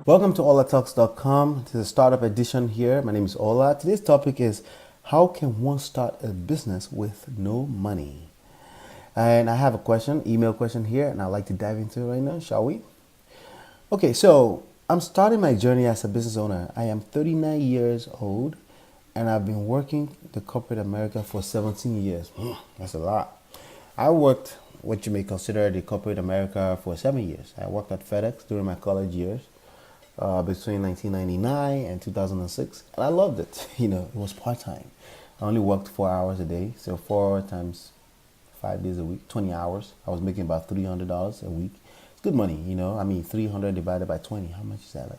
Welcome to olatalks.com. This is a startup edition here. My name is Ola. Today's topic is how can one start a business with no money? And I have a question, email question here, and I'd like to dive into it right now, shall we? Okay, so I'm starting my journey as a business owner. I am 39 years old and I've been working the corporate America for 17 years. That's a lot. I worked what you may consider the corporate America for 7 years. I worked at FedEx during my college years between 1999 and 2006, and I loved it. It was part-time. I only worked 4 hours a day, so 4 times 5 days a week, 20 hours. I was making about $300 a week. It's good money, I mean, 300 divided by 20, how much is that?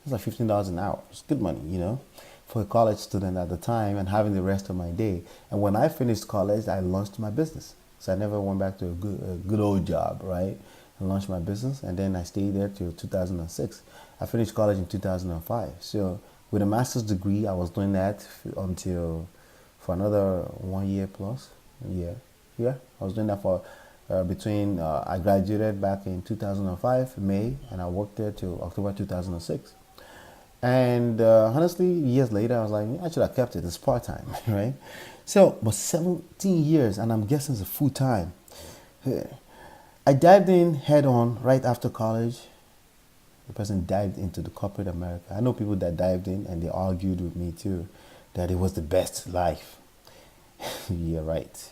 It's like $15 an hour. It's good money, for a college student at the time and having the rest of my day. And when I finished college, I launched my business. So I never went back to a good old job, right? I launched my business and then I stayed there till 2006. I finished college in 2005. So with a master's degree, I was doing that for another 1 year plus. Yeah, I was doing that for I graduated back in 2005, May, and I worked there till October 2006. And honestly, years later, I was like, I should have kept it. It's part-time, right? So, but 17 years, and I'm guessing it's full-time. I dived in head-on right after college. The person dived into the corporate America. I know people that dived in, and they argued with me too, that it was the best life. Yeah, right.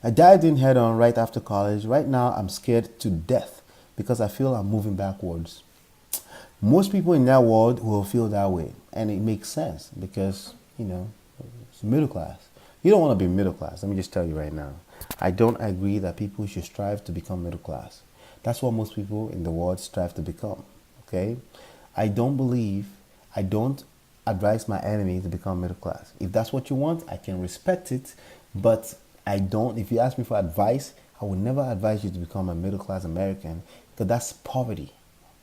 I dived in head-on right after college. Right now, I'm scared to death because I feel I'm moving backwards. Most people in that world will feel that way, and it makes sense because it's middle class. You don't want to be middle class. Let me just tell you right now, I don't agree that people should strive to become middle class. That's what most people in the world strive to become. Okay, I don't advise my enemy to become middle class. If that's what you want, I can respect it, but I don't. If you ask me for advice, I would never advise you to become a middle class American because that's poverty.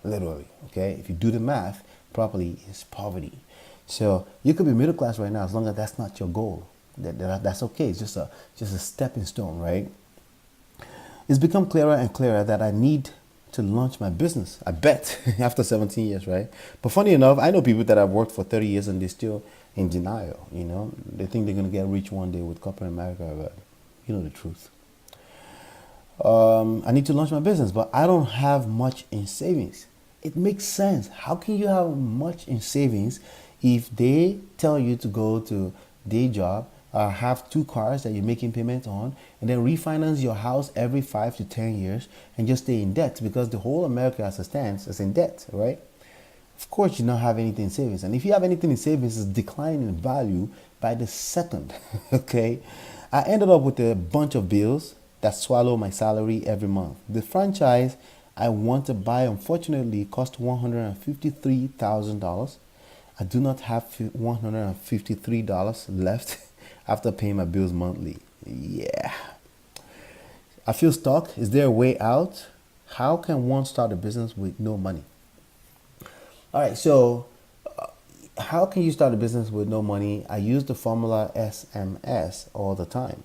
Literally, okay? If you do the math properly, it's poverty. So you could be middle class right now as long as that's not your goal. That's okay. It's just a stepping stone, right? It's become clearer and clearer that I need to launch my business. I bet after 17 years, right? But funny enough, I know people that have worked for 30 years and they're still in denial. They think they're gonna get rich one day with corporate America, but you know the truth. I need to launch my business, but I don't have much in savings. It makes sense. How can you have much in savings if they tell you to go to day job, have 2 cars that you're making payments on, and then refinance your house every 5 to 10 years and just stay in debt because the whole America as it stands is in debt, right? Of course, you don't have anything in savings. And if you have anything in savings, it's declining in value by the second, okay? I ended up with a bunch of bills that swallow my salary every month. The franchise I want to buy, unfortunately, cost $153,000. I do not have $153 left after paying my bills monthly. Yeah. I feel stuck. Is there a way out? How can one start a business with no money? All right, so how can you start a business with no money? I use the formula s.M.S all the time.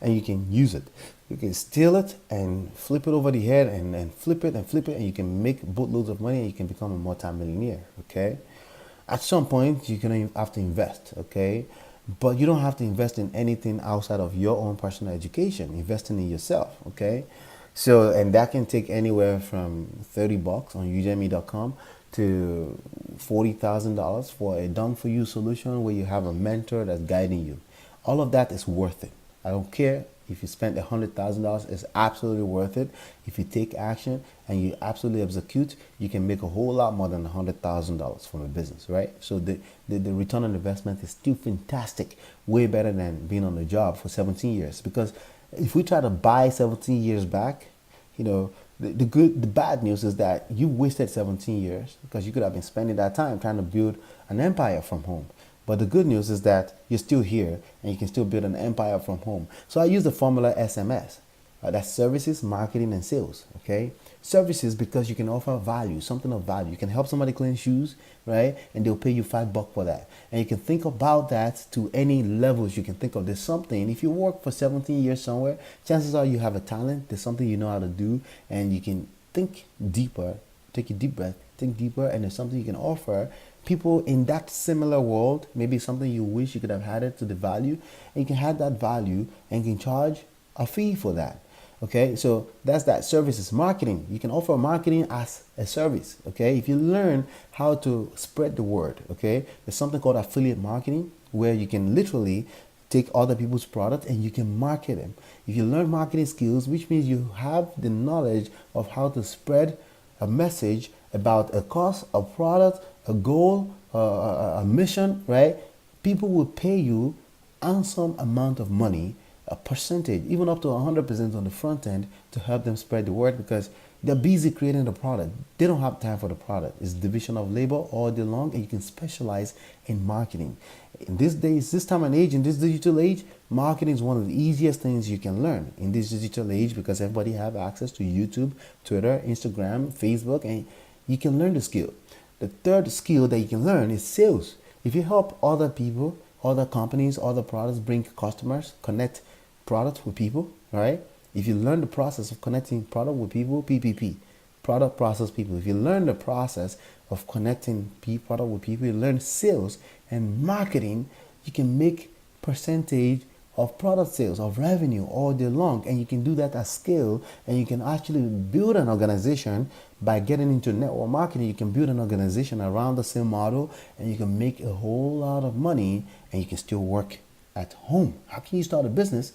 And you can use it. You can steal it and flip it over the head and flip it, and you can make boatloads of money and you can become a multi-millionaire, okay? At some point, you're going to have to invest, okay? But you don't have to invest in anything outside of your own personal education, investing in yourself, okay? So, and that can take anywhere from $30 on udemy.com to $40,000 for a done-for-you solution where you have a mentor that's guiding you. All of that is worth it. I don't care if you spend $100,000, it's absolutely worth it. If you take action and you absolutely execute, you can make a whole lot more than $100,000 from a business, right? So the return on investment is still fantastic, way better than being on the job for 17 years. Because if we try to buy 17 years back, the bad news is that you wasted 17 years because you could have been spending that time trying to build an empire from home. But the good news is that you're still here and you can still build an empire from home. So I use the formula s.M.S. That's services, marketing, and sales. Okay, services because you can offer value, something of value. You can help somebody clean shoes, right? And they'll pay you $5 for that. And you can think about that to any levels you can think of. There's something. If you work for 17 years somewhere, chances are you have a talent. There's something you know how to do, and you can think deeper take a deep breath, think deeper, and there's something you can offer people in that similar world, maybe something you wish you could have added to the value, and you can add that value and you can charge a fee for that. Okay, so that's that. Services marketing. You can offer marketing as a service. Okay, if you learn how to spread the word, okay, there's something called affiliate marketing where you can literally take other people's products and you can market them. If you learn marketing skills, which means you have the knowledge of how to spread a message about a cause, a product, a goal, a mission, right? People will pay you handsome amount of money, a percentage, even up to 100% on the front end to help them spread the word because they're busy creating the product. They don't have time for the product. It's division of labor all day long, and you can specialize in marketing. In these days, this time and age, in this digital age, marketing is one of the easiest things you can learn in this digital age because everybody have access to YouTube, Twitter, Instagram, Facebook, and you can learn the skill. The third skill that you can learn is sales. If you help other people, other companies, other products bring customers, connect products with people, right? If you learn the process of connecting product with people, PPP, product process people. If you learn the process of connecting product with people, you learn sales and marketing, you can make percentage of product sales, of revenue all day long. And you can do that at scale, and you can actually build an organization by getting into network marketing. You can build an organization around the same model, and you can make a whole lot of money, and you can still work at home. How can you start a business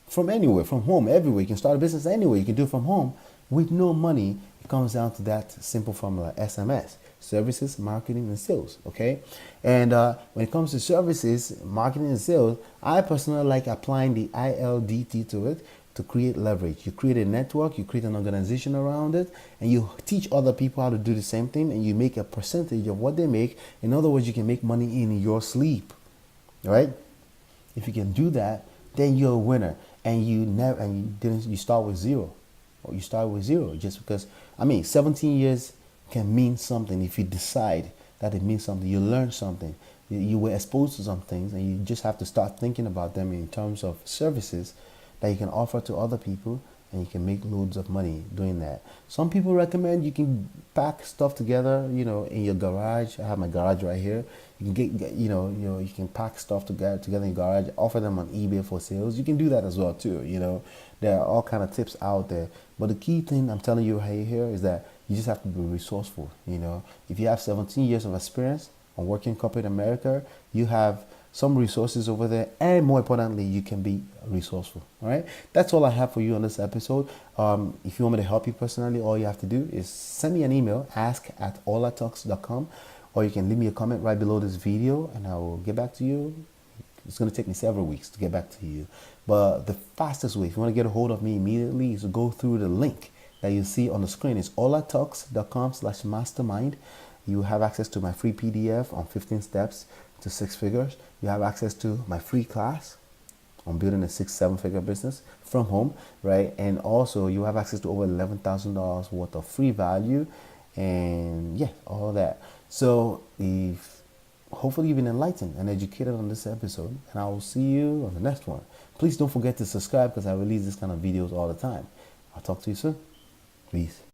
from anywhere, from home, everywhere? You can start a business anywhere. You can do it from home with no money. It comes down to that simple formula, S.M.S, services, marketing, and sales. Okay, and when it comes to services, marketing, and sales, I personally like applying the ILDT to it to create leverage. You create a network, you create an organization around it, and you teach other people how to do the same thing, and you make a percentage of what they make. In other words, you can make money in your sleep, right? If you can do that, then you're a winner, and you start with zero, or you start with zero just because. 17 years can mean something if you decide that it means something. You learn something. You were exposed to some things, and you just have to start thinking about them in terms of services that you can offer to other people, and you can make loads of money doing that. Some people recommend you can pack stuff together, in your garage. I have my garage right here. You can you can pack stuff together in your garage, offer them on eBay for sales. You can do that as well too. There are all kind of tips out there. But the key thing I'm telling you right here is that you just have to be resourceful. If you have 17 years of experience on working in corporate America, you have some resources over there, and more importantly, you can be resourceful. All right, that's all I have for you on this episode. If you want me to help you personally, all you have to do is send me an email, ask@olatalks.com, or you can leave me a comment right below this video, and I will get back to you. It's going to take me several weeks to get back to you, but the fastest way, if you want to get a hold of me immediately, is to go through the link that you see on the screen. It's olatalks.com/mastermind. You have access to my free PDF on 15 steps to 6 figures. You have access to my free class on building a 6-7 figure business from home, right? And also you have access to over $11,000 worth of free value, and yeah, all that. So if hopefully you've been enlightened and educated on this episode, and I will see you on the next one. Please don't forget to subscribe because I release this kind of videos all the time. I'll talk to you soon. Peace.